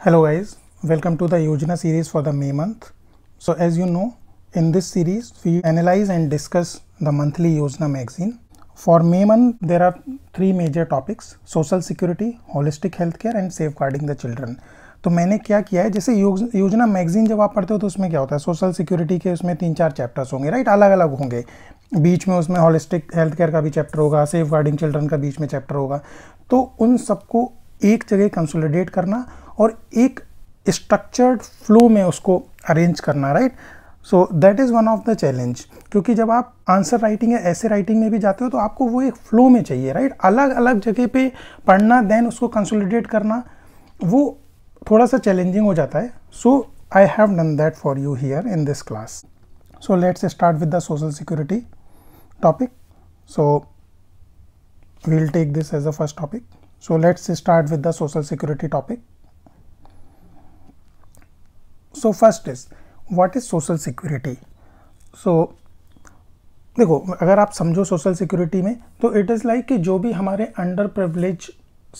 Hello guys, welcome to the Yojana series for the May month. So as you know, in this series we analyze and discuss the monthly Yojana magazine. For May month there are three major topics: social security, holistic healthcare and safeguarding the children. तो मैंने क्या किया है, जैसे योजना magazine जब आप पढ़ते हो तो उसमें क्या होता है, सोशल सिक्योरिटी के उसमें 3-4 चैप्टर्स होंगे, राइट, अलग अलग होंगे. बीच में उसमें होलिस्टिक हेल्थ केयर का भी चैप्टर होगा, सेफ गार्डिंग चिल्ड्रन का बीच में चैप्टर होगा. तो उन सबको एक जगह कंसोलिडेट करना और एक स्ट्रक्चर्ड फ्लो में उसको अरेंज करना, right. So that is one of the challenge, क्योंकि जब आप आंसर राइटिंग या ऐसे राइटिंग में भी जाते हो तो आपको वो एक फ्लो में चाहिए, राइट. अलग अलग जगह पे पढ़ना देन उसको कंसोलिडेट करना वो थोड़ा सा चैलेंजिंग हो जाता है. So I have done that for you here in this class. So let's start with the social security topic. So we'll take this as a first topic. So let's start with the social security topic. So first is, what is social security? So देखो, अगर आप समझो social security में तो it is like कि जो भी हमारे अंडर प्रिविलेज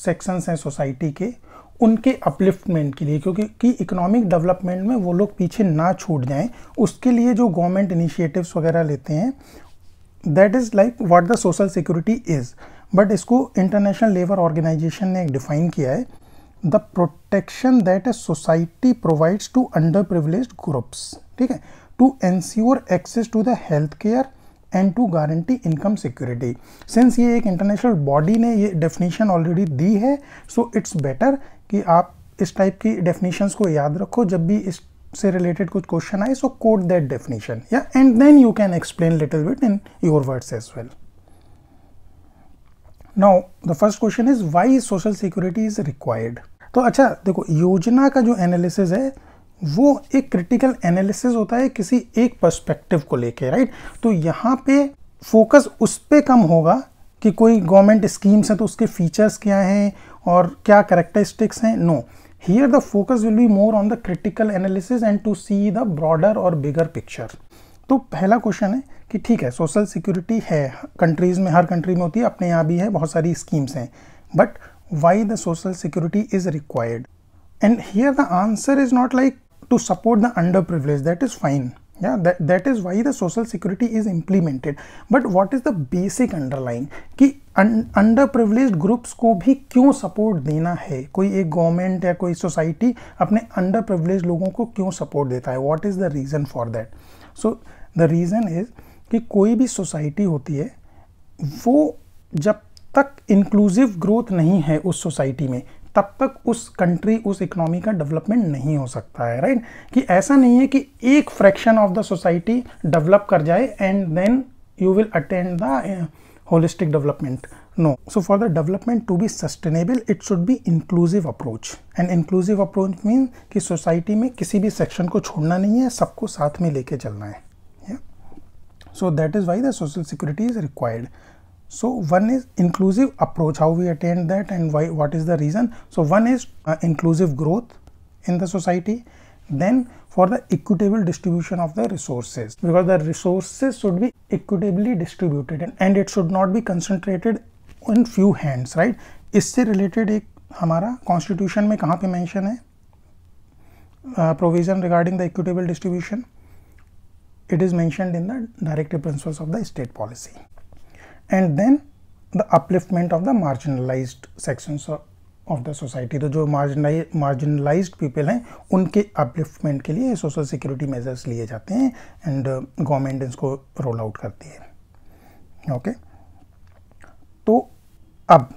सेक्शंस हैं सोसाइटी के, उनके अपलिफ्टमेंट के लिए, क्योंकि इकोनॉमिक डेवलपमेंट में वो लोग पीछे ना छूट जाएं, उसके लिए जो गवर्नमेंट इनिशिएटिव्स वगैरह लेते हैं, that is like what the social security is. But इसको इंटरनेशनल लेबर ऑर्गेनाइजेशन ने डिफाइन किया है, the protection that a society provides to underprivileged groups, ठीक है, to ensure access to the health care and to guarantee income security. Since ये एक international body ने ये डेफिनेशन ऑलरेडी दी है, सो इट्स बेटर कि आप इस टाइप की डेफिनेशंस को याद रखो जब भी इससे रिलेटेड कुछ क्वेश्चन आए. सो कोट दैट डेफिनेशन, या and then you can explain little bit in your words as well. Now the first question is why social security is required. तो अच्छा देखो, योजना का जो एनालिसिस है वो एक क्रिटिकल एनालिसिस होता है किसी एक पर्सपेक्टिव को लेके, राइट. तो यहाँ पे फोकस उस पे कम होगा कि कोई गवर्नमेंट स्कीम्स है तो उसके फीचर्स क्या हैं और क्या कैरेक्टरिस्टिक्स हैं. No, here the focus will be more on the critical analysis and to see the broader और बिगर पिक्चर. तो पहला क्वेश्चन है कि ठीक है, सोशल सिक्योरिटी है, कंट्रीज़ में, हर कंट्री में होती है, अपने यहाँ भी है, बहुत सारी स्कीम्स हैं, but why the social security is required. And here the answer is not like to support the underprivilege, that is fine, yeah, that is why the social security is implemented. But what is the basic underlying कि under privileged groups को भी क्यों support देना है, कोई एक government या कोई सोसाइटी अपने अंडर प्रिविलेज्ड लोगों को क्यों सपोर्ट देता है, what is the reason for that. So the reason is कि कोई भी सोसाइटी होती है वो जब तक इंक्लूसिव ग्रोथ नहीं है उस सोसाइटी में, तब तक उस कंट्री, उस इकोनॉमी का डेवलपमेंट नहीं हो सकता है, राइट. कि ऐसा नहीं है कि एक fraction of the society develop कर जाए and then you will attend the holistic development. No, so for the development to be sustainable it should be inclusive approach. And inclusive approach mean कि सोसाइटी में किसी भी सेक्शन को छोड़ना नहीं है, सबको साथ में लेके चलना है. So that is why the social security is required. So one is inclusive approach, how we attain that and why, what is the reason. So one is inclusive growth in the society, then for the equitable distribution of the resources, because the resources should be equitably distributed and it should not be concentrated in few hands, right. इससे related एक हमारा constitution में कहाँ पे mention है provision regarding the equitable distribution. It is mentioned in the directive principles of the state policy. And then the upliftment of the marginalized sections of the society. तो जो marginalized people हैं उनके upliftment के लिए social security measures लिए जाते हैं and government इसको रोल आउट करती है. ओके, तो अब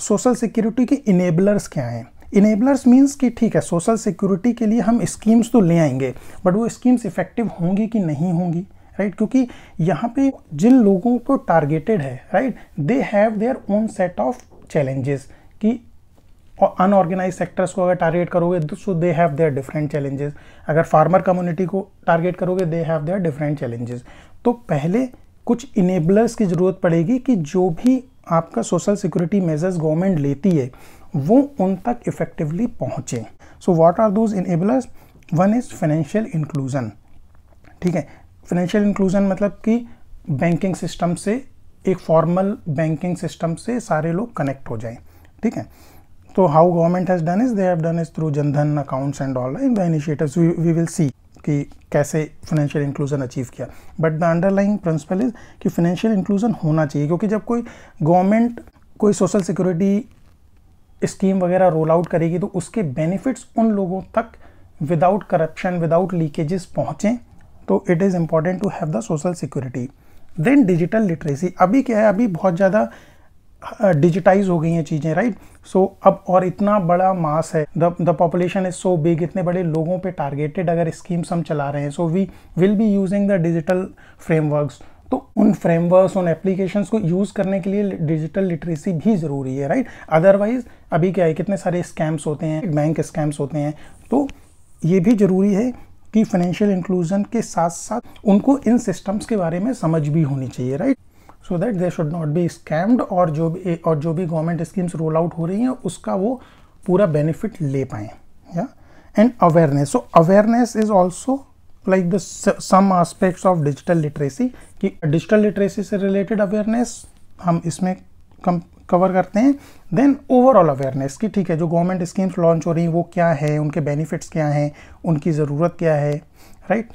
सोशल सिक्योरिटी के इनेबलर्स क्या हैं. इनेबलर्स मीन्स कि ठीक है, सोशल सिक्योरिटी के लिए हम स्कीम्स तो ले आएंगे, बट वो स्कीम्स इफेक्टिव होंगी कि नहीं होंगी, राइट. क्योंकि यहाँ पे जिन लोगों को टारगेटेड है, right, they have their own set of challenges. कि अनऑर्गेनाइज सेक्टर्स को अगर टारगेट करोगे so they have their different challenges. अगर फार्मर कम्युनिटी को टारगेट करोगे they have their different challenges. तो पहले कुछ इनेबलर्स की ज़रूरत पड़ेगी कि जो भी आपका सोशल सिक्योरिटी मेजर्स गवर्नमेंट लेती है वो उन तक इफेक्टिवली पहुँचे. So what are those enablers. One is financial inclusion, ठीक है. फाइनेंशियल इंक्लूजन मतलब कि बैंकिंग सिस्टम से, एक फॉर्मल बैंकिंग सिस्टम से सारे लोग कनेक्ट हो जाएं, ठीक है. तो how government has done is they have done is through Jan Dhan accounts and all in the initiatives we will see कि कैसे फाइनेंशियल इंक्लूजन अचीव किया, but the underlying principle is कि फाइनेंशियल इंक्लूजन होना चाहिए, क्योंकि जब कोई गवर्नमेंट कोई सोशल सिक्योरिटी स्कीम वगैरह रोल आउट करेगी तो उसके बेनिफिट्स उन लोगों तक विदाउट करप्शन विदाउट लीकेजेस पहुँचें, तो it is important to have the social security. Then digital literacy, अभी क्या है, अभी बहुत ज़्यादा डिजिटाइज हो गई हैं चीज़ें, राइट। सो अब और इतना बड़ा मास है, the population is so big, इतने बड़े लोगों पे टारगेटेड अगर स्कीम्स हम चला रहे हैं, so we will be using the digital frameworks. तो उन फ्रेमवर्क्स उन एप्लीकेशंस को यूज़ करने के लिए डिजिटल लिटरेसी भी ज़रूरी है, राइट। अदरवाइज अभी क्या है, कितने सारे स्कैम्स होते हैं, बैंक स्कैम्स होते हैं, तो ये भी ज़रूरी है कि फाइनेंशियल इंक्लूजन के साथ साथ उनको इन सिस्टम्स के बारे में समझ भी होनी चाहिए, right, so that they should not be scammed, और जो भी गवर्नमेंट स्कीम्स रोल आउट हो रही हैं उसका वो पूरा बेनिफिट ले पाएँ, या। And awareness, so awareness is also like the some aspects of digital literacy, कि डिजिटल लिटरेसी से रिलेटेड अवेयरनेस हम इसमें कवर करते हैं। देन ओवरऑल अवेयरनेस की, ठीक है, जो गवर्नमेंट स्कीम्स लॉन्च हो रही हैं वो क्या है, उनके बेनिफिट्स क्या हैं, उनकी ज़रूरत क्या है, राइट,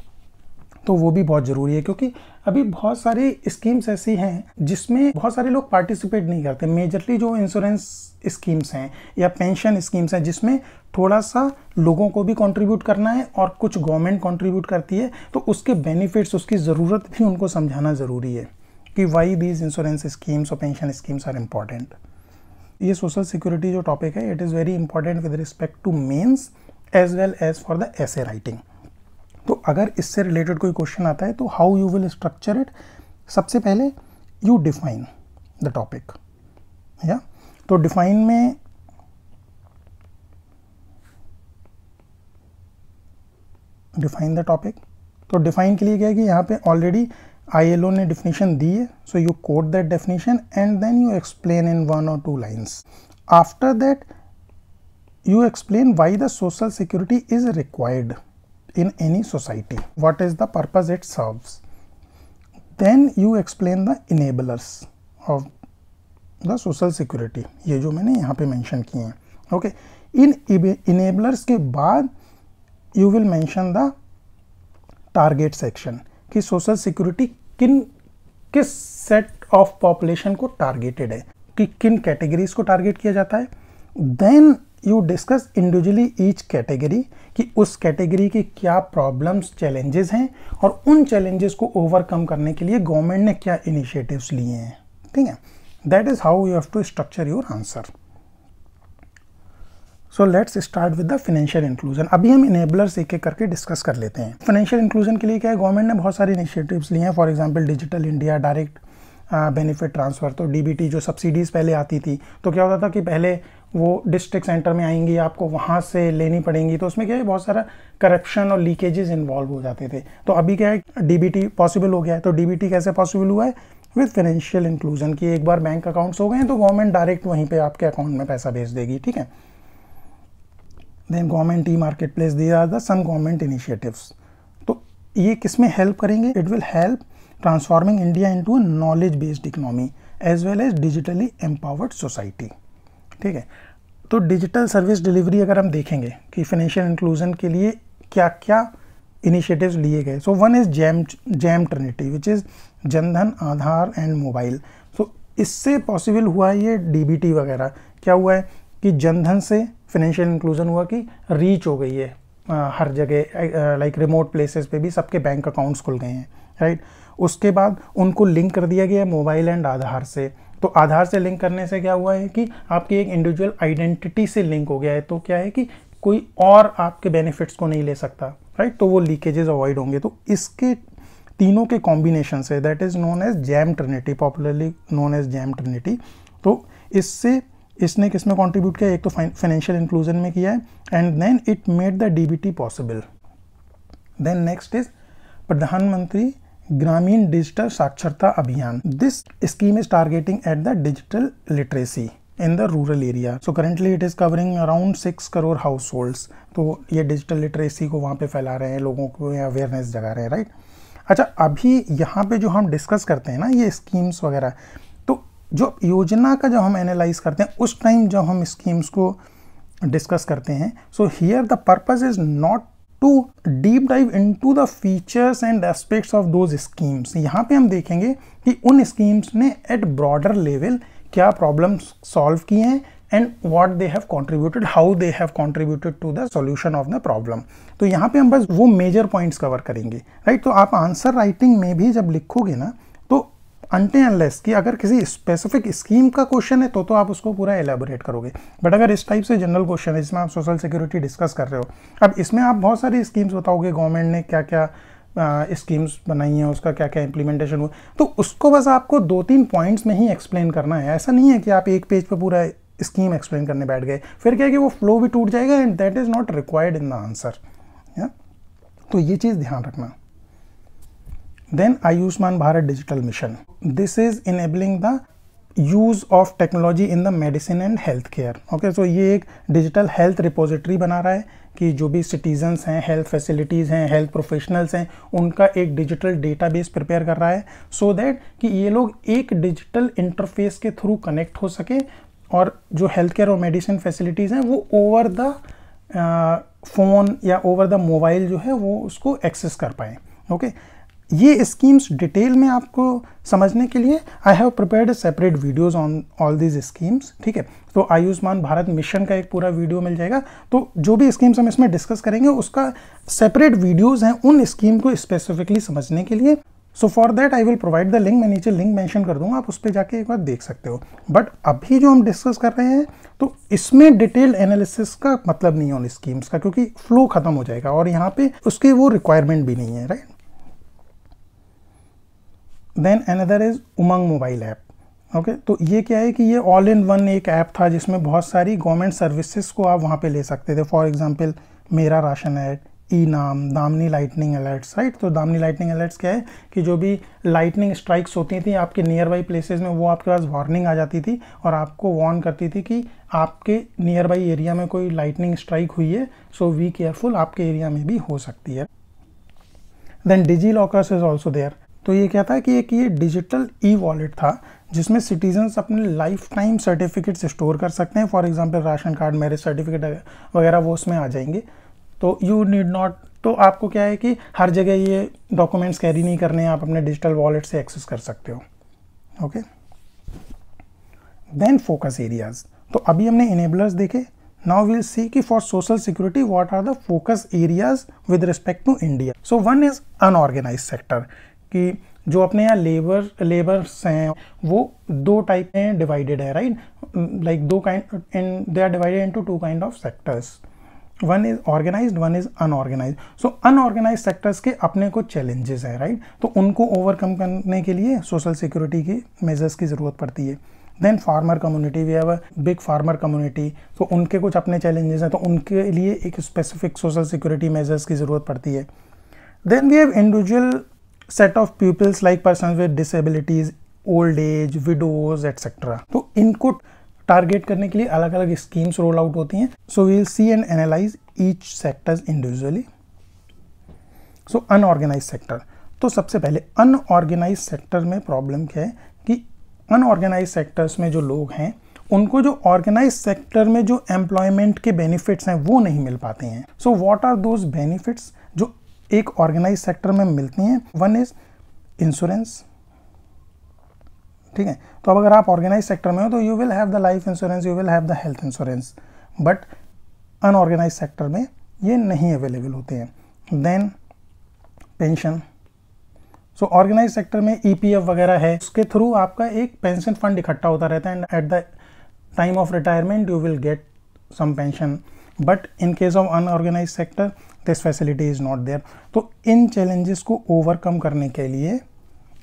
तो वो भी बहुत ज़रूरी है, क्योंकि अभी बहुत सारी स्कीम्स ऐसी हैं जिसमें बहुत सारे लोग पार्टिसिपेट नहीं करते। मेजरली जो इंश्योरेंस स्कीम्स हैं या पेंशन स्कीम्स हैं जिसमें थोड़ा सा लोगों को भी कंट्रीब्यूट करना है और कुछ गवर्नमेंट कंट्रीब्यूट करती है, तो उसके बेनिफिट्स उसकी ज़रूरत भी उनको समझाना ज़रूरी है कि वाई दीज इंश्योरेंस स्कीम्स और पेंशन स्कीम्स आर इम्पॉर्टेंट। ये सोशल सिक्योरिटी जो टॉपिक है, it is very important with respect to mains as well as for the essay writing. तो अगर इससे रिलेटेड कोई क्वेश्चन आता है तो how you will structure it, सबसे पहले यू डिफाइन द टॉपिक, या तो डिफाइन में डिफाइन द टॉपिक, तो डिफाइन के लिए क्या है कि यहाँ पे ऑलरेडी ILO ने डेफिनेशन दी है, so you quote that definition and then you explain in 1 or 2 lines. After that you explain why the social security is required in any society, what is the purpose it serves. Then you explain the enablers of the social security, ये जो मैंने यहाँ पे mention किए हैं, okay. इन enablers के बाद you will mention the target section, कि सोशल सिक्योरिटी किस सेट ऑफ पॉपुलेशन को टारगेटेड है, कि किन कैटेगरीज को टारगेट किया जाता है। Then you discuss individually each category, कि उस कैटेगरी की क्या प्रॉब्लम्स चैलेंजेस हैं और उन चैलेंजेस को ओवरकम करने के लिए गवर्नमेंट ने क्या इनिशिएटिव्स लिए हैं, ठीक है। That is how you have to structure your answer. So let's start with the financial inclusion. अभी हम इनेबलर्स एक एक करके डिस्कस कर लेते हैं। फाइनेंशियल इंक्लूजन के लिए क्या है, गवर्नमेंट ने बहुत सारे इनिशिएटिव्स लिए हैं। For example digital India, direct benefit transfer, तो DBT जो सब्सिडीज़ पहले आती थी, तो क्या होता था कि पहले वो डिस्ट्रिक्ट सेंटर में आएंगी, आपको वहाँ से लेनी पड़ेंगी, तो उसमें क्या है बहुत सारा करप्शन और लीकेजेस इन्वॉल्व हो जाते थे। तो अभी क्या है DBT पॉसिबल हो गया है। तो DBT कैसे पॉसिबल हुआ है, विद फाइनेंशियल इंक्लूजन, की एक बार बैंक अकाउंट्स हो गए हैं तो गवर्नमेंट डायरेक्ट वहीं पे आपके अकाउंट में पैसा भेज देगी, ठीक है। Then government market place, these are the some government initiatives. तो ये किस में हेल्प करेंगे, it will help transforming India into a knowledge based economy as well as digitally empowered society, ठीक है। तो डिजिटल सर्विस डिलीवरी अगर हम देखेंगे कि फाइनेंशियल इंक्लूजन के लिए क्या क्या इनिशिएटिव्स लिए गए, so one is JAM trinity which is Jandhan, Aadhaar and mobile. So इससे पॉसिबल हुआ है ये DBT वगैरह। क्या हुआ है कि जनधन से फाइनेंशियल इंक्लूजन हुआ कि रीच हो गई है हर जगह, लाइक रिमोट प्लेसेस पे भी सबके बैंक अकाउंट्स खुल गए हैं, राइट। उसके बाद उनको लिंक कर दिया गया मोबाइल एंड आधार से। तो आधार से लिंक करने से क्या हुआ है कि आपकी एक इंडिविजुअल आइडेंटिटी से लिंक हो गया है, तो क्या है कि कोई और आपके बेनिफिट्स को नहीं ले सकता, राइट। तो वो लीकेजेस अवॉइड होंगे। तो इसके तीनों के कॉम्बिनेशन से, that is known as JAM trinity, popularly known as JAM trinity. तो इससे इसने किस में कॉन्ट्रीब्यूट किया, एक तो फाइनेंशियल इंक्लूजन में किया है, and then it made the DBT possible. Then next is Pradhan Mantri Gramin digital Saksharta Abhiyan. This scheme is targeting at the digital literacy in the rural area. So currently it is covering around 6 crore households. तो ये digital literacy को वहाँ पे फैला रहे हैं, लोगों को अवेयरनेस जगा रहे हैं, राइट। अच्छा, अभी यहाँ पे जो हम डिस्कस करते हैं ना ये स्कीम्स वगैरह, तो जो योजना का जब हम एनालाइज करते हैं उस टाइम जब हम स्कीम्स को डिस्कस करते हैं, so here the purpose is not to deep dive into the features and aspects of those schemes. यहाँ पे हम देखेंगे कि उन स्कीम्स ने एट ब्रॉडर लेवल क्या प्रॉब्लम्स सॉल्व किए हैं and what they have contributed, how they have contributed to the solution of the problem. तो यहाँ पे हम बस वो मेजर पॉइंट्स कवर करेंगे, राइट। तो आप आंसर राइटिंग में भी जब लिखोगे ना, तो अनटिल अनलेस कि अगर किसी स्पेसिफिक स्कीम का क्वेश्चन है तो आप उसको पूरा एलेबोरेट करोगे। बट अगर इस टाइप से जनरल क्वेश्चन है जिसमें आप सोशल सिक्योरिटी डिस्कस कर रहे हो, अब इसमें आप बहुत सारी स्कीम्स बताओगे, गवर्नमेंट ने क्या क्या स्कीम्स बनाई हैं, उसका क्या क्या इम्प्लीमेंटेशन हुआ, तो उसको बस आपको 2-3 पॉइंट्स में ही एक्सप्लेन करना है। ऐसा नहीं है कि आप एक पेज पे पूरा स्कीम एक्सप्लेन करने बैठ गए, फिर क्या है कि वो फ्लो भी टूट जाएगा and that is not required in the answer. तो ये चीज़ ध्यान रखना। Then Ayushman Bharat digital mission, this is enabling the use of technology in the medicine and health care. Okay, so ये एक डिजिटल हेल्थ रिपोजिटरी बना रहा है कि जो भी सिटीजन्स हैं, हेल्थ फैसिलिटीज़ हैं, हेल्थ प्रोफेशनल्स हैं, उनका एक डिजिटल डेटाबेस प्रिपेयर कर रहा है सो दैट कि ये लोग एक डिजिटल इंटरफेस के थ्रू कनेक्ट हो सके और जो हेल्थ केयर और मेडिसिन फैसिलिटीज़ हैं वो ओवर द फ़ोन या ओवर द मोबाइल जो है वो उसको एक्सेस कर पाएँ। ओके, ये स्कीम्स डिटेल में आपको समझने के लिए I have prepared separate videos on all these schemes. ठीक है, तो आयुष्मान भारत मिशन का एक पूरा वीडियो मिल जाएगा। तो जो भी स्कीम्स हम इसमें डिस्कस करेंगे उसका सेपरेट वीडियोस हैं उन स्कीम को स्पेसिफिकली समझने के लिए। So for that I will provide the link, मैं नीचे लिंक मेंशन कर दूंगा, आप उस पर जाके एक बार देख सकते हो। बट अभी जो हम डिस्कस कर रहे हैं तो इसमें डिटेल एनालिसिस का मतलब नहीं है उन स्कीम्स का, क्योंकि फ्लो खत्म हो जाएगा और यहाँ पे उसकी वो रिक्वायरमेंट भी नहीं है, right. Then another is Umang mobile app. Okay, तो ये क्या है कि ये ऑल इन वन एक ऐप था जिसमें बहुत सारी गवर्नमेंट सर्विसेज को आप वहाँ पे ले सकते थे। फॉर एग्जांपल मेरा राशन ऐड, ई नाम, दामिनी लाइटनिंग अलर्ट्स, राइट। तो दामिनी लाइटनिंग अलर्ट्स क्या है कि जो भी लाइटनिंग स्ट्राइक्स होती थी आपके नियर बाई प्लेसेस में, वो आपके पास वार्निंग आ जाती थी और आपको वार्न करती थी कि आपके नियर बाई एरिया में कोई लाइटनिंग स्ट्राइक हुई है, सो बी केयरफुल, आपके एरिया में भी हो सकती है। Then digi lockers is also there. तो ये क्या था कि एक ये डिजिटल ई वॉलेट था जिसमें सिटीजन्स अपने लाइफ टाइम सर्टिफिकेट्स स्टोर कर सकते हैं। For example ration card, marriage certificate वगैरह वो उसमें आ जाएंगे। तो यू नीड नॉट, तो आपको क्या है कि हर जगह ये डॉक्यूमेंट्स कैरी नहीं करने हैं, आप अपने डिजिटल वॉलेट से एक्सेस कर सकते हो। Okay, then focus areas. तो अभी हमने इनेबलर्स देखे, नाउ विल सी कि for social security what are the focus areas with respect to India. So one is unorganised sector, कि जो अपने यहाँ लेबर्स हैं वो 2 टाइप में डिवाइडेड है, right. Like 2 kind, and they are divided into 2 kind of sectors. One is organised, one is unorganised. So unorganised sectors के अपने कुछ चैलेंजेस हैं, राइट। तो उनको ओवरकम करने के लिए सोशल सिक्योरिटी की मेजर्स की ज़रूरत पड़ती है। Then farmer community, we have a big farmer community, तो उनके कुछ अपने चैलेंजेस हैं, तो उनके लिए एक स्पेसिफिक सोशल सिक्योरिटी मेजर्स की ज़रूरत पड़ती है। Then we have individual set of pupils like persons with disabilities, old age, widows, etc. तो इनको टारगेट करने के लिए अलग अलग स्कीम्स रोल आउट होती हैं। So we will see and analyse each sectors individually. So unorganised sector, तो सबसे पहले अनऑर्गेनाइज सेक्टर में प्रॉब्लम क्या है कि अनऑर्गेनाइज सेक्टर्स में जो लोग हैं उनको जो ऑर्गेनाइज सेक्टर में जो एम्प्लॉयमेंट के बेनिफिट्स हैं वो नहीं मिल पाते हैं। So what are those benefits जो एक ऑर्गेनाइज सेक्टर में मिलती हैं? वन इज इंश्योरेंस, ठीक है। तो अब अगर आप ऑर्गेनाइज सेक्टर में हो तो you will have the life insurance, you will have the health insurance, but unorganised sector में ये नहीं अवेलेबल होते हैं। Then pension, so organised sector में ईपीएफ वगैरह है, उसके थ्रू आपका एक पेंशन फंड इकट्ठा होता रहता है and at the time of retirement you will get some pension, but in case of unorganised sector this facility is not there. तो इन चैलेंजेस को ओवरकम करने के लिए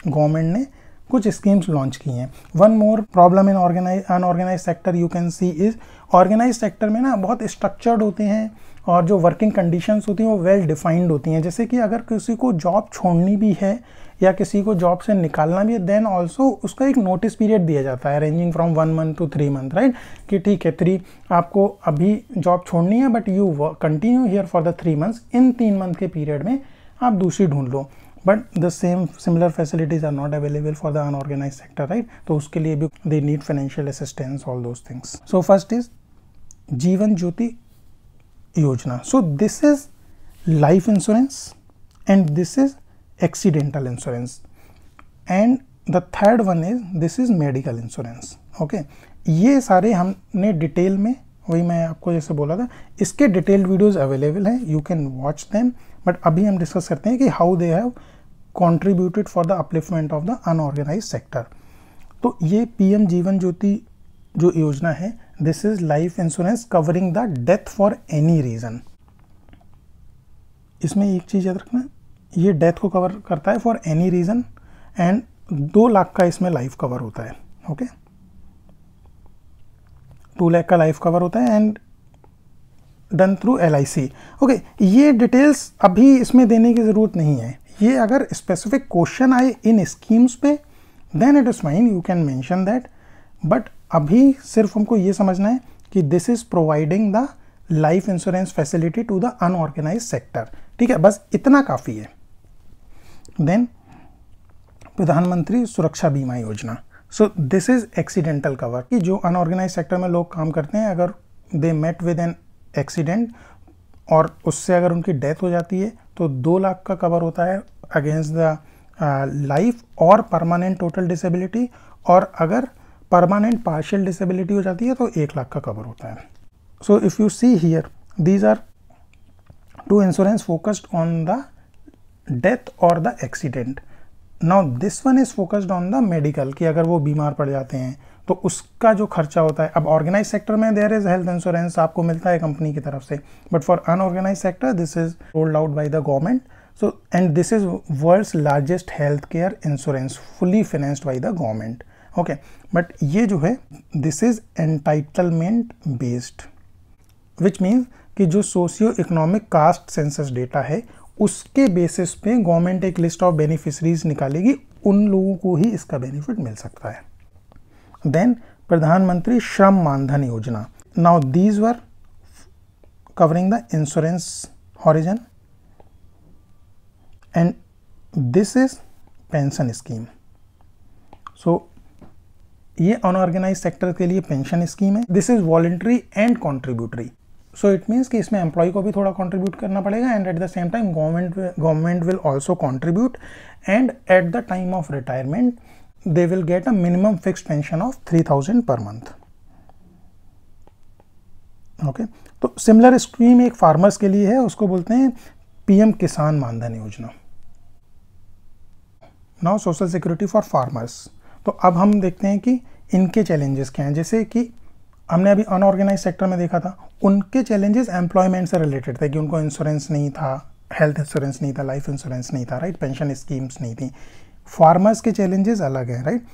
गवर्नमेंट ने कुछ स्कीम्स लॉन्च की हैं। One more problem in unorganised sector you can see is, organised sector में ना बहुत स्ट्रक्चर्ड होते हैं और जो वर्किंग कंडीशंस होती हैं वो वेल डिफाइंड होती हैं। जैसे कि अगर किसी को जॉब छोड़नी भी है या किसी को जॉब से निकालना भी है, देन ऑल्सो उसका एक नोटिस पीरियड दिया जाता है ranging from 1 month to 3 month, right. कि ठीक है 3 आपको अभी जॉब छोड़नी है but you continue here for the 3 months, in 3 month के पीरियड में आप दूसरी ढूंढ लो। But the similar facilities are not available for the unorganised sector, right? तो उसके लिए भी they need financial assistance, all those things. So first is Jeevan Jyoti Yojana. So this is life insurance and this is accidental insurance, and the third one is this is medical insurance. okay, ये सारे हमने detail में, वही मैं आपको जैसे बोला था, इसके डिटेल्ड वीडियोस अवेलेबल हैं, you can watch them. But अभी हम डिस्कस करते हैं कि how they have contributed for the upliftment of the unorganised sector. तो ये पीएम जीवन ज्योति जो योजना है, this is life insurance covering the death for any reason. इसमें एक चीज़ याद रखना, ये डेथ को कवर करता है for any reason, and 2 lakh का इसमें लाइफ कवर होता है. ओके, 2 लाख का लाइफ कवर होता है and done through LIC. Okay, ये डिटेल्स अभी इसमें देने की ज़रूरत नहीं है. ये अगर स्पेसिफिक क्वेश्चन आए इन स्कीम्स पे, then it is fine, you can mention that. But अभी सिर्फ हमको ये समझना है कि this is providing the life insurance facility to the unorganised sector. ठीक है, बस इतना काफ़ी है. देन प्रधानमंत्री सुरक्षा बीमा योजना. So this is accidental cover, कि जो अनऑर्गेनाइज सेक्टर में लोग काम करते हैं, अगर they met with an accident और उससे अगर उनकी डेथ हो जाती है तो 2 लाख का कवर होता है अगेंस्ट द लाइफ और परमानेंट टोटल डिसेबिलिटी, और अगर परमानेंट पार्शियल डिसेबिलिटी हो जाती है तो 1 लाख का कवर होता है. So if you see here, these are 2 insurance focused on the death or the accident. Now this one is focused on the medical, कि अगर वो बीमार पड़ जाते हैं तो उसका जो खर्चा होता है. अब ऑर्गेनाइज सेक्टर में देयर इज हेल्थ इंश्योरेंस, आपको मिलता है कंपनी की तरफ से, but for unorganised sector this is rolled out by the government. So and this is world's largest health care insurance, fully financed by the government. Okay, but ये जो है this is entitlement based, which means कि जो socio economic caste census data है उसके basis पे government एक list of beneficiaries निकालेगी, उन लोगों को ही इसका बेनिफिट मिल सकता है. देन प्रधानमंत्री Shram Mandhan Yojana. Now these were covering the insurance horizon and this is pension scheme. So ये अनऑर्गेनाइज सेक्टर के लिए पेंशन स्कीम है. This is voluntary and contributory. So it means कि इसमें एम्प्लॉय को भी थोड़ा कंट्रीब्यूट करना पड़ेगा, and at the same time government will also contribute, and at the time of retirement they will get a minimum fixed pension of 3000 per month. Okay, तो similar scheme एक farmers के लिए है, उसको बोलते हैं पीएम किसान मानधन Yojana. Now social security for farmers. तो अब हम देखते हैं कि इनके चैलेंजेस क्या हैं. जैसे कि हमने अभी अनऑर्गेनाइज सेक्टर में देखा था, उनके चैलेंजेस एम्प्लॉयमेंट से रिलेटेड थे, कि उनको इंश्योरेंस नहीं था, हेल्थ इंश्योरेंस नहीं था, लाइफ इंश्योरेंस नहीं था, राइट, पेंशन स्कीम्स नहीं थी. फार्मर्स के चैलेंजेस अलग हैं, राइट.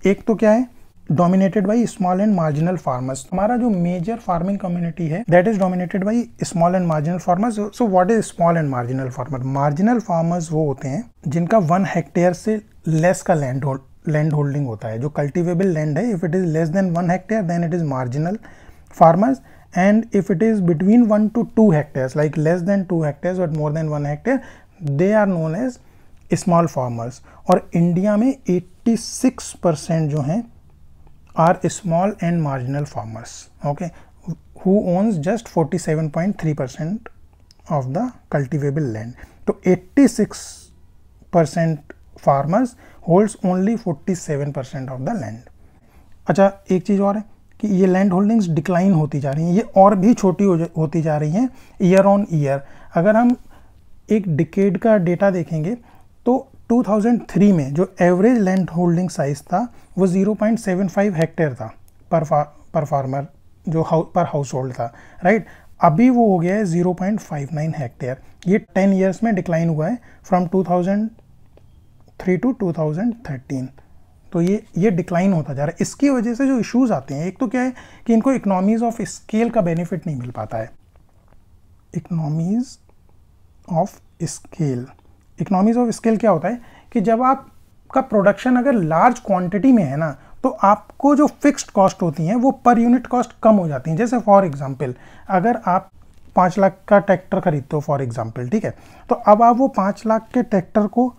एक तो क्या है, dominated by small and marginal farmers. हमारा जो मेजर फार्मिंग कम्युनिटी है that is dominated by small and marginal farmers. So what is small and marginal farmer? Marginal farmers वो होते हैं जिनका 1 हेक्टेयर से लेस का लैंड होल्डिंग होता है, जो कल्टिवेबल लैंड है. If it is less than 1 hectare then it is marginal farmers, and if it is between 1 to 2 hectares, like less than 2 hectares but more than 1 hectare, they are known as small farmers. और India में 86% जो हैं are small and marginal farmers. Okay, who owns just 47.3% of the cultivable land. तो 86% farmers holds only 47% of the land. अच्छा, एक चीज़ और है कि ये लैंड होल्डिंग्स डिक्लाइन होती जा रही हैं, ये और भी छोटी होती जा रही हैं ईयर ऑन ईयर. अगर हम एक डिकेड का डेटा देखेंगे तो 2003 में जो एवरेज लैंड होल्डिंग साइज था वो 0.75 हेक्टेयर था पर फार्मर, जो पर हाउस होल्ड था, राइट. अभी वो हो गया है 0.59 हेक्टेयर. ये 10 ईयर्स में डिक्लाइन हुआ है फ्रॉम 2003 to 2013. तो ये डिक्लाइन होता जा रहा है. इसकी वजह से जो इश्यूज आते हैं, एक तो क्या है कि इनको इकोनॉमीज ऑफ स्केल का बेनिफिट नहीं मिल पाता है. इकोनॉमीज ऑफ स्केल क्या होता है कि जब आपका प्रोडक्शन अगर लार्ज क्वांटिटी में है ना, तो आपको जो फिक्स्ड कॉस्ट होती हैं वो पर यूनिट कॉस्ट कम हो जाती हैं. जैसे फॉर एग्जांपल अगर आप 5 लाख का ट्रैक्टर खरीदते हो फॉर एग्जांपल, ठीक है, तो अब आप वो 5 लाख के ट्रैक्टर को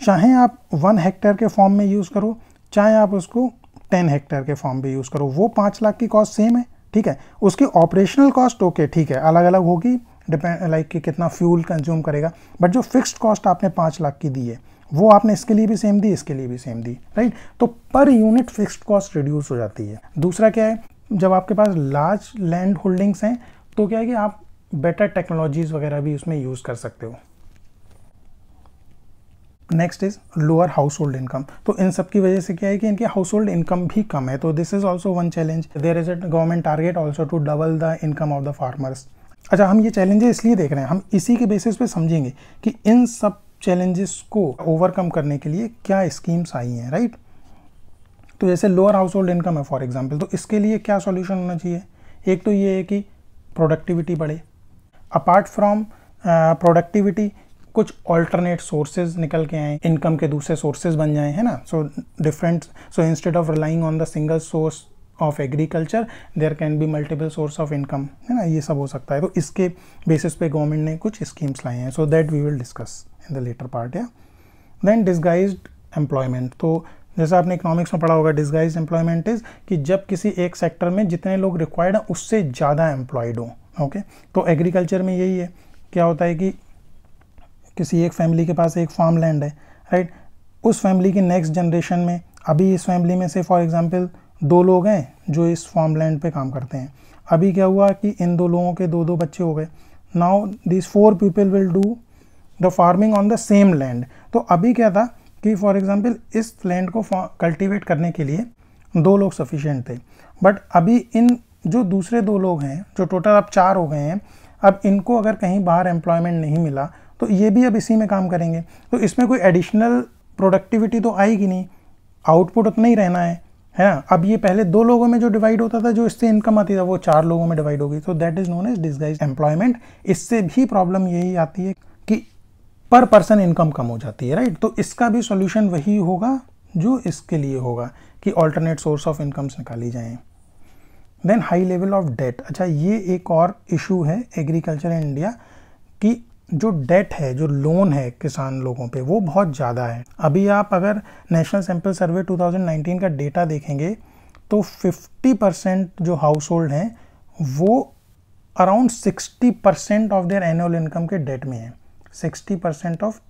चाहे आप 1 हेक्टेयर के फॉर्म में यूज़ करो, चाहे आप उसको 10 हेक्टेयर के फॉर्म पे यूज़ करो, वो 5 लाख की कॉस्ट सेम है, ठीक है। उसकी ऑपरेशनल कॉस्ट ओके ठीक है अलग अलग होगी, डिपेंड लाइक कि कितना फ्यूल कंज्यूम करेगा, बट जो फिक्स्ड कॉस्ट आपने 5 लाख की दी है वो आपने इसके लिए भी सेम दी, इसके लिए भी सेम दी, राइट। तो per unit fixed cost reduce हो जाती है। दूसरा क्या है, जब आपके पास लार्ज लैंड होल्डिंग्स हैं तो क्या है कि आप बेटर टेक्नोलॉजीज वगैरह भी उसमें यूज़ कर सकते हो। Next is lower house hold income. तो इन सब की वजह से क्या है कि इनकी हाउस होल्ड इनकम भी कम है, तो this is also one challenge. There is a government target also to double the income of the farmers. अच्छा, हम ये चैलेंजेस इसलिए देख रहे हैं, हम इसी के बेसिस पे समझेंगे कि इन सब चैलेंजेस को ओवरकम करने के लिए क्या स्कीम्स आई हैं, राइट। तो जैसे लोअर हाउस होल्ड इनकम है फॉर एग्जाम्पल, तो इसके लिए क्या सॉल्यूशन होना चाहिए। एक तो ये है कि प्रोडक्टिविटी बढ़े, अपार्ट फ्रॉम प्रोडक्टिविटी कुछ ऑल्टरनेट सोर्सेज निकल के आए, इनकम के दूसरे सोर्सेज बन जाएं, है ना। So different, so instead of relying on the single source of agriculture there can be multiple source of income, है ना, ये सब हो सकता है। तो इसके बेसिस पे गवर्नमेंट ने कुछ स्कीम्स लाए हैं, so that we will discuss in the later part. या देन डिस्गाइज्ड एम्प्लॉयमेंट। तो जैसा आपने इकोनॉमिक्स में पढ़ा होगा, डिस्गाइज्ड एम्प्लॉयमेंट इज कि जब किसी एक सेक्टर में जितने लोग रिक्वायर्ड हैं उससे ज़्यादा एम्प्लॉयड हो, ओके। तो एग्रीकल्चर में यही है, क्या होता है कि किसी एक फैमिली के पास एक फार्म लैंड है, राइट। उस फैमिली की नेक्स्ट जनरेशन में, अभी इस फैमिली में से फॉर एग्जांपल 2 लोग हैं जो इस फार्म लैंड पे काम करते हैं। अभी क्या हुआ कि इन 2 लोगों के 2 बच्चे हो गए। Now this 4 people will do the farming on the same land. तो अभी क्या था कि फॉर एग्जांपल इस लैंड को कल्टीवेट करने के लिए 2 लोग सफिशिएंट थे, बट अभी इन जो दूसरे 2 लोग हैं, जो टोटल अब 4 हो गए हैं, अब इनको अगर कहीं बाहर एम्प्लॉयमेंट नहीं मिला तो ये भी अब इसी में काम करेंगे। तो इसमें कोई एडिशनल प्रोडक्टिविटी तो आएगी नहीं, आउटपुट उतना ही रहना है ना। अब ये पहले 2 लोगों में जो डिवाइड होता था, जो इससे इनकम आती था, वो 4 लोगों में डिवाइड होगी। तो that is known as disguised employment. इससे भी प्रॉब्लम यही आती है कि पर पर्सन इनकम कम हो जाती है, राइट। तो इसका भी सोल्यूशन वही होगा जो इसके लिए होगा कि ऑल्टरनेट सोर्स ऑफ इनकम्स निकाली जाएं। Then high level of debt. अच्छा, ये एक और इशू है एग्रीकल्चर इन इंडिया कि जो डेट है, जो लोन है किसान लोगों पे, वो बहुत ज़्यादा है। अभी आप अगर नेशनल सैंपल सर्वे 2019 का डेटा देखेंगे तो 50% जो हाउस होल्ड हैं वो around 60% of their annual income के डेट में है। 60% ऑफ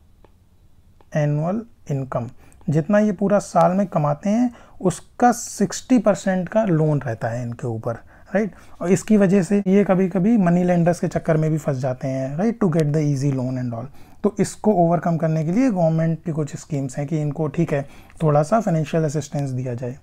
एनुअल इनकम, जितना ये पूरा साल में कमाते हैं उसका 60% का लोन रहता है इनके ऊपर, राइट। और इसकी वजह से ये कभी कभी मनी लेंडर्स के चक्कर में भी फंस जाते हैं, right, to get the easy loan and all. तो इसको ओवरकम करने के लिए गवर्नमेंट की कुछ स्कीम्स हैं कि इनको ठीक है थोड़ा सा फाइनेंशियल असिस्टेंस दिया जाए।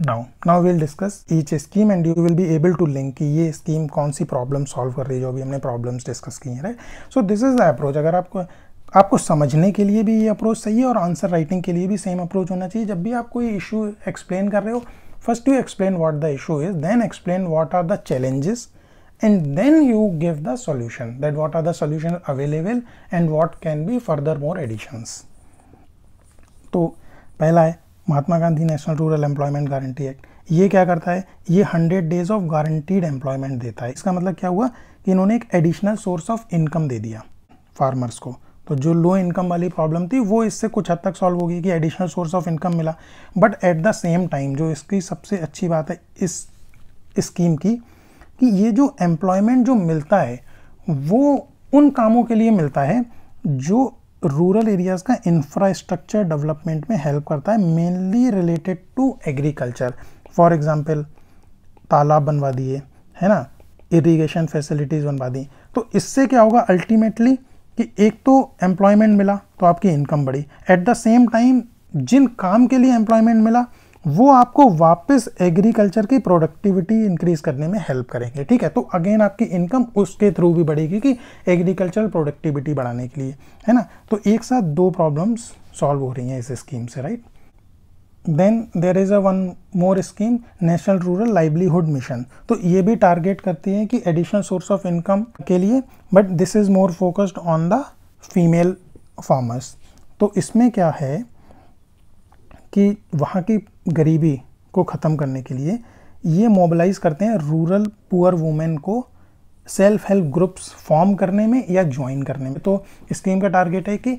Now will discuss each scheme and you will be able to link कि ये स्कीम कौन सी प्रॉब्लम सॉल्व कर रही है, जो अभी हमने प्रॉब्लम्स डिस्कस की हैं, right. So this is the approach. अगर आपको समझने के लिए भी ये अप्रोच सही है और आंसर राइटिंग के लिए भी सेम अप्रोच होना चाहिए। जब भी आप कोई इशू एक्सप्लेन कर रहे हो, first you explain what the issue is, then explain what are the challenges, and then you give the solution, that what are the solutions available and what can be further more additions. तो पहला है Mahatma Gandhi national rural employment guarantee act. ये क्या करता है, ये 100 days of guaranteed employment देता है। इसका मतलब क्या हुआ कि इन्होंने एक एडिशनल सोर्स ऑफ इनकम दे दिया फार्मर्स को। तो जो लो इनकम वाली प्रॉब्लम थी वो इससे कुछ हद तक सॉल्व होगी कि एडिशनल सोर्स ऑफ इनकम मिला। But at the same time जो इसकी सबसे अच्छी बात है इस स्कीम की, कि ये जो एम्प्लॉयमेंट जो मिलता है वो उन कामों के लिए मिलता है जो रूरल एरियाज़ का इंफ्रास्ट्रक्चर डेवलपमेंट में हेल्प करता है, mainly related to agriculture. For example तालाब बनवा दिए, है ना, इरिगेशन फैसिलिटीज़ बनवा दी। तो इससे क्या होगा अल्टीमेटली कि एक तो एम्प्लॉयमेंट मिला तो आपकी इनकम बढ़ी, एट द सेम टाइम जिन काम के लिए एम्प्लॉयमेंट मिला वो आपको वापस एग्रीकल्चर की प्रोडक्टिविटी इंक्रीज करने में हेल्प करेंगे, ठीक है। तो अगेन आपकी इनकम उसके थ्रू भी बढ़ेगी कि एग्रीकल्चर प्रोडक्टिविटी बढ़ाने के लिए, है ना। तो एक साथ 2 प्रॉब्लम्स सॉल्व हो रही हैं इस स्कीम से, right. Then there is a one more scheme, national rural livelihood mission. तो ये भी टारगेट करती है कि एडिशनल सोर्स ऑफ इनकम के लिए, but this is more focused on the female farmers. तो इसमें क्या है कि वहाँ की गरीबी को ख़त्म करने के लिए ये मोबिलाइज करते हैं रूरल पुअर वुमेन को सेल्फ हेल्प ग्रुप्स फॉर्म करने में या ज्वाइन करने में। तो स्कीम का टारगेट है कि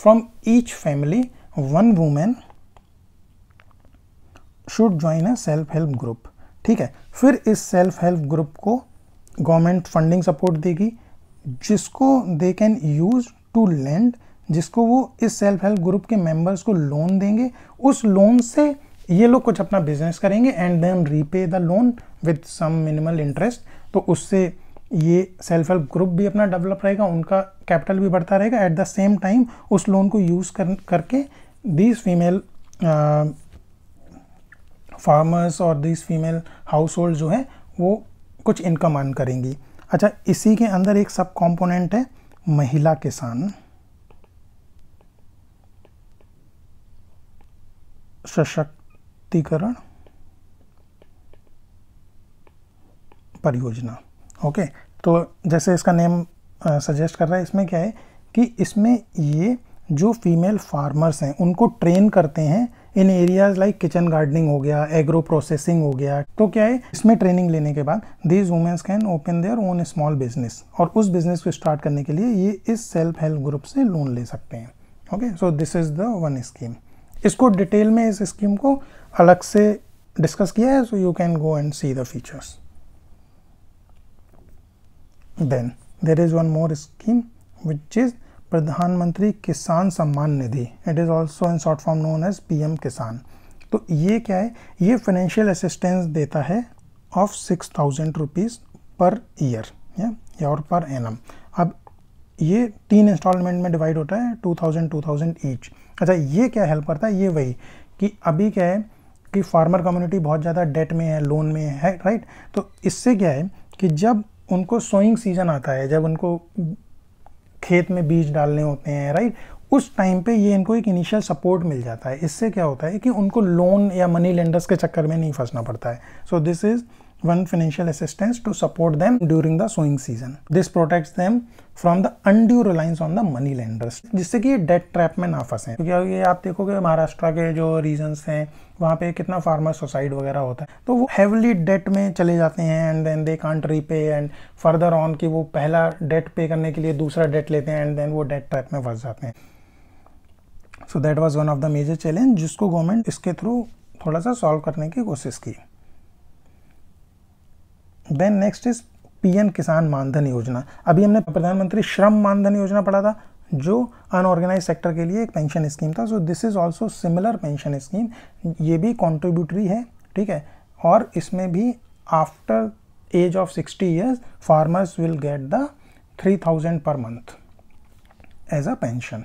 from each family 1 women should join a self help group. ठीक है, फिर इस सेल्फ हेल्प ग्रुप को गवर्नमेंट फंडिंग सपोर्ट देगी, जिसको they can use to lend, जिसको वो इस सेल्फ हेल्प ग्रुप के मेंबर्स को लोन देंगे। उस लोन से ये लोग कुछ अपना बिजनेस करेंगे and then repay the loan with some minimal interest. तो उससे ये सेल्फ हेल्प ग्रुप भी अपना डेवलप रहेगा, उनका कैपिटल भी बढ़ता रहेगा। एट द सेम टाइम उस लोन को यूज़ करके दीज फीमेल फार्मर्स और दीज फीमेल हाउस होल्ड जो है वो कुछ इनकम अर्न करेंगी। अच्छा, इसी के अंदर एक सब कंपोनेंट है महिला किसान सशक्तिकरण परियोजना। ओके, तो जैसे इसका नेम सजेस्ट कर रहा है, इसमें क्या है कि इसमें ये जो फीमेल फार्मर्स हैं उनको ट्रेन करते हैं इन एरियाज लाइक किचन गार्डनिंग हो गया, एग्रो प्रोसेसिंग हो गया। तो क्या है, इसमें ट्रेनिंग लेने के बाद these womens can open their own small business, और उस बिजनेस को स्टार्ट करने के लिए ये इस सेल्फ हेल्प ग्रुप से लोन ले सकते हैं। Okay, so this is the one scheme. इसको डिटेल में इस स्कीम को अलग से डिस्कस किया है, so you can go and see the features. Then there is one more scheme which is Pradhan Mantri Kisan Samman Nidhi. It is also in short form known as PM Kisan. तो ये क्या है, ये फाइनेंशियल असिस्टेंस देता है ऑफ 6,000 रुपीज़ पर ईयर या और per annum. अब ये 3 इंस्टॉलमेंट में डिवाइड होता है, 2,000 ईच। अच्छा, ये क्या हेल्प करता है, ये वही कि अभी क्या है कि फार्मर कम्युनिटी बहुत ज़्यादा डेट में है, लोन में है, राइट। तो इससे क्या है कि जब उनको सोइंग सीजन आता है, जब उनको खेत में बीज डालने होते हैं, राइट, उस टाइम पे ये इनको एक इनिशियल सपोर्ट मिल जाता है। इससे क्या होता है कि उनको लोन या मनी लेंडर्स के चक्कर में नहीं फंसना पड़ता है। So this is one financial assistance to support them during the sowing season. This protects them from the undue reliance on the money lenders, जिससे कि ये डेट ट्रैप में ना फंसे। क्योंकि ये आप देखोगे महाराष्ट्र के जो रीजन्स हैं वहाँ पे कितना फार्मर सुसाइड वगैरह होता है, तो वो हेवली डेट में चले जाते हैं and then they can't repay and further on कि वो पहला डेट पे करने के लिए दूसरा डेट लेते हैं एंड देन वो डेट ट्रैप में फंस जाते हैं। So that was one of the major challenge जिसको गवर्नमेंट इसके थ्रू थोड़ा सा सॉल्व करने की कोशिश की। देन नेक्स्ट इज पीएम किसान मानधन योजना। अभी हमने प्रधानमंत्री श्रम मानधन योजना पढ़ा था जो अनऑर्गेनाइज सेक्टर के लिए एक पेंशन स्कीम था। So this is also similar pension scheme. ये भी कॉन्ट्रीब्यूटरी है, ठीक है, और इसमें भी after age of 60 years farmers will get the 3,000 per month as a pension.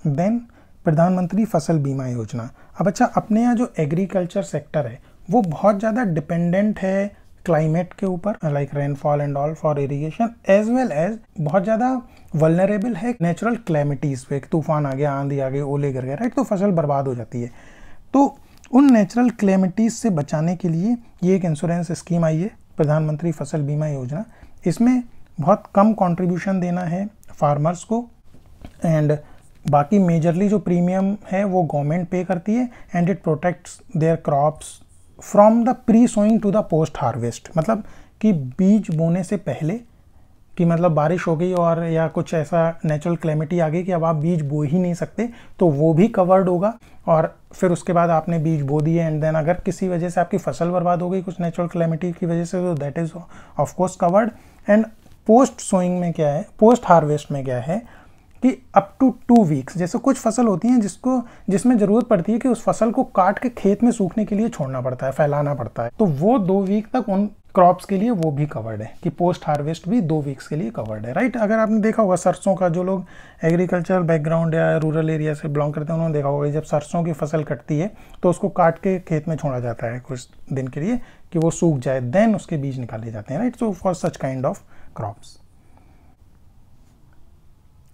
Then Pradhanmantri Fasal बीमा योजना। अब अच्छा, अपने यहाँ जो एग्रीकल्चर सेक्टर है वो बहुत ज़्यादा डिपेंडेंट है क्लाइमेट के ऊपर, like rainfall and all for irrigation, as well as बहुत ज़्यादा वल्नरेबल है नेचुरल क्लैमिटीज़ पे। तूफान आ गया, आंधी आ गई, ओले गिर गए, राइट, तो फसल बर्बाद हो जाती है। तो उन नेचुरल क्लैमिटीज़ से बचाने के लिए ये एक इंश्योरेंस स्कीम आई है, प्रधानमंत्री फसल बीमा योजना। इसमें बहुत कम कंट्रीब्यूशन देना है फार्मर्स को एंड बाकी मेजरली जो प्रीमियम है वो गवर्नमेंट पे करती है and it protects their crops from the pre sowing to the post harvest. मतलब कि बीज बोने से पहले कि मतलब बारिश हो गई और या कुछ ऐसा नेचुरल क्लैमिटी आ गई कि अब आप बीज बो ही नहीं सकते, तो वो भी कवर्ड होगा। और फिर उसके बाद आपने बीज बो दिए एंड देन अगर किसी वजह से आपकी फसल बर्बाद हो गई कुछ नेचुरल क्लैमिटी की वजह से, तो that is of course covered. And post sowing में क्या है, पोस्ट हार्वेस्ट में क्या है कि अप टू 2 वीक्स, जैसे कुछ फसल होती हैं जिसमें ज़रूरत पड़ती है कि उस फसल को काट के खेत में सूखने के लिए छोड़ना पड़ता है, फैलाना पड़ता है, तो वो 2 वीक तक उन क्रॉप्स के लिए वो भी कवर्ड है कि पोस्ट हार्वेस्ट भी 2 वीक्स के लिए कवर्ड है, राइट। अगर आपने देखा होगा सरसों का, जो लोग एग्रीकल्चर बैकग्राउंड या रूरल एरिया से बिलोंग करते हैं उन्होंने देखा होगा जब सरसों की फसल कटती है तो उसको काट के खेत में छोड़ा जाता है कुछ दिन के लिए कि वो सूख जाए, देन उसके बीज निकाले जाते हैं, right. So for such kind of crops.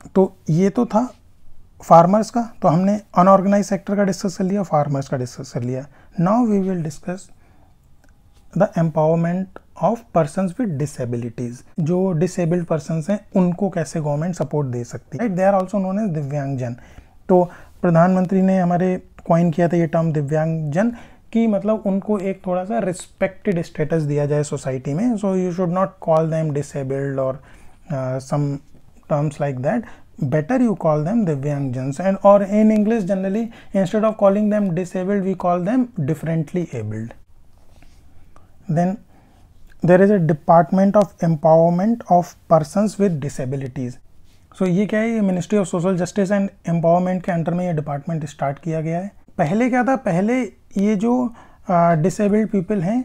तो ये तो था फार्मर्स का, तो हमने अनऑर्गेनाइज सेक्टर का डिस्कस कर लिया, फार्मर्स का डिस्कस कर लिया। Now we will discuss the empowerment of persons with disabilities. जो डिसेबल्ड पर्सन्स हैं उनको कैसे गवर्नमेंट सपोर्ट दे सकती है, they are also known as दिव्यांगजन। तो प्रधानमंत्री ने हमारे कॉइन किया था ये टर्म दिव्यांगजन कि मतलब उनको एक थोड़ा सा रिस्पेक्टेड स्टेटस दिया जाए सोसाइटी में। So you should not call them disabled और some terms like that. better you call them Divyangjans, and or in English generally instead of calling them disabled we call them differently abled. Then there is a Department of Empowerment of Persons with Disabilities. So ये क्या है, ये ministry of social justice and empowerment के under में ये department start किया गया है। पहले क्या था, पहले ये जो डिसेबल्ड पीपल हैं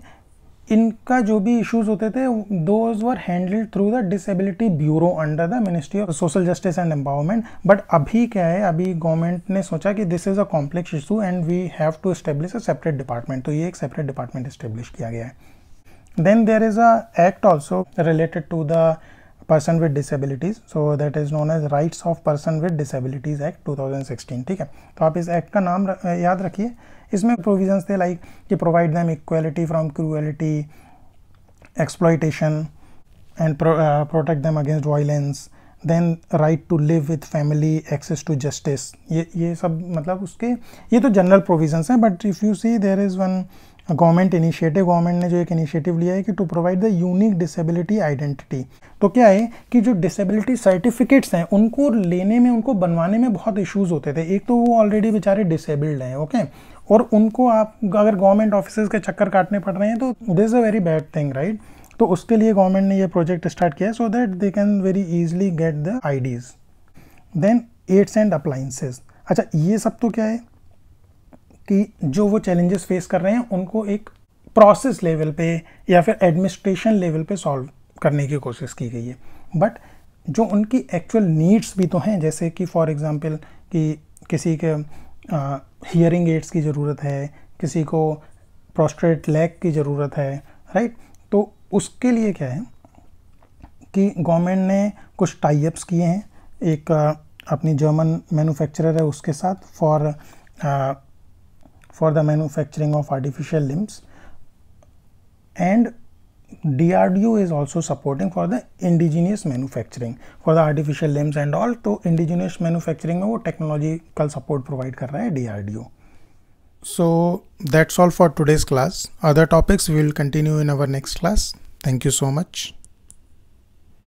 इनका जो भी इश्यूज होते थे those were handled through the disability bureau under the ministry of social justice and empowerment. But अभी क्या है, अभी गवर्नमेंट ने सोचा कि this is a complex issue and we have to establish a separate department, तो ये एक सेपरेट डिपार्टमेंट एस्टेब्लिश किया गया है। Then there is a act also related to the person with disabilities, so that is known as Rights of Person with Disabilities Act 2016। ठीक है, तो आप इस एक्ट का नाम याद रखिए। इसमें प्रोविजंस थे लाइक कि provide them equality from cruelty, exploitation and protect them against violence, then right to live with family, access to justice, ये सब मतलब उसके ये तो जनरल प्रोविजंस हैं। But if you see there is one government initiative, government ने जो एक इनिशिएटिव लिया है कि to provide the unique disability identity. तो क्या है कि जो डिसेबिलिटी सर्टिफिकेट्स हैं उनको लेने में, उनको बनवाने में बहुत इश्यूज होते थे। एक तो वो ऑलरेडी बेचारे डिसेबल्ड हैं, ओके, और उनको आप अगर गवर्नमेंट ऑफिसेज के चक्कर काटने पड़ रहे हैं तो this is a very bad thing, right. तो उसके लिए गवर्नमेंट ने ये प्रोजेक्ट स्टार्ट किया है so that they can very easily get the IDs. Then aids and appliances. अच्छा, ये सब तो क्या है कि जो वो चैलेंजेस फेस कर रहे हैं उनको एक प्रोसेस लेवल पे या फिर एडमिनिस्ट्रेशन लेवल पे सॉल्व करने की कोशिश की गई है। बट जो उनकी एक्चुअल नीड्स भी तो हैं, जैसे कि फॉर एग्जांपल कि किसी के हियरिंग एड्स की ज़रूरत है, किसी को प्रोस्ट्रेट लेग की ज़रूरत है, राइट। तो उसके लिए क्या है कि गवर्नमेंट ने कुछ टाई अप्स किए हैं, एक अपनी जर्मन मैन्युफैक्चरर है उसके साथ for the manufacturing of artificial limbs, and DRDO is also supporting for the indigenous manufacturing for the artificial limbs and all। तो indigenous manufacturing में वो technological support provide कर रहा है DRDO। So that's all for today's class. Other topics we will continue in our next class. Thank you so much.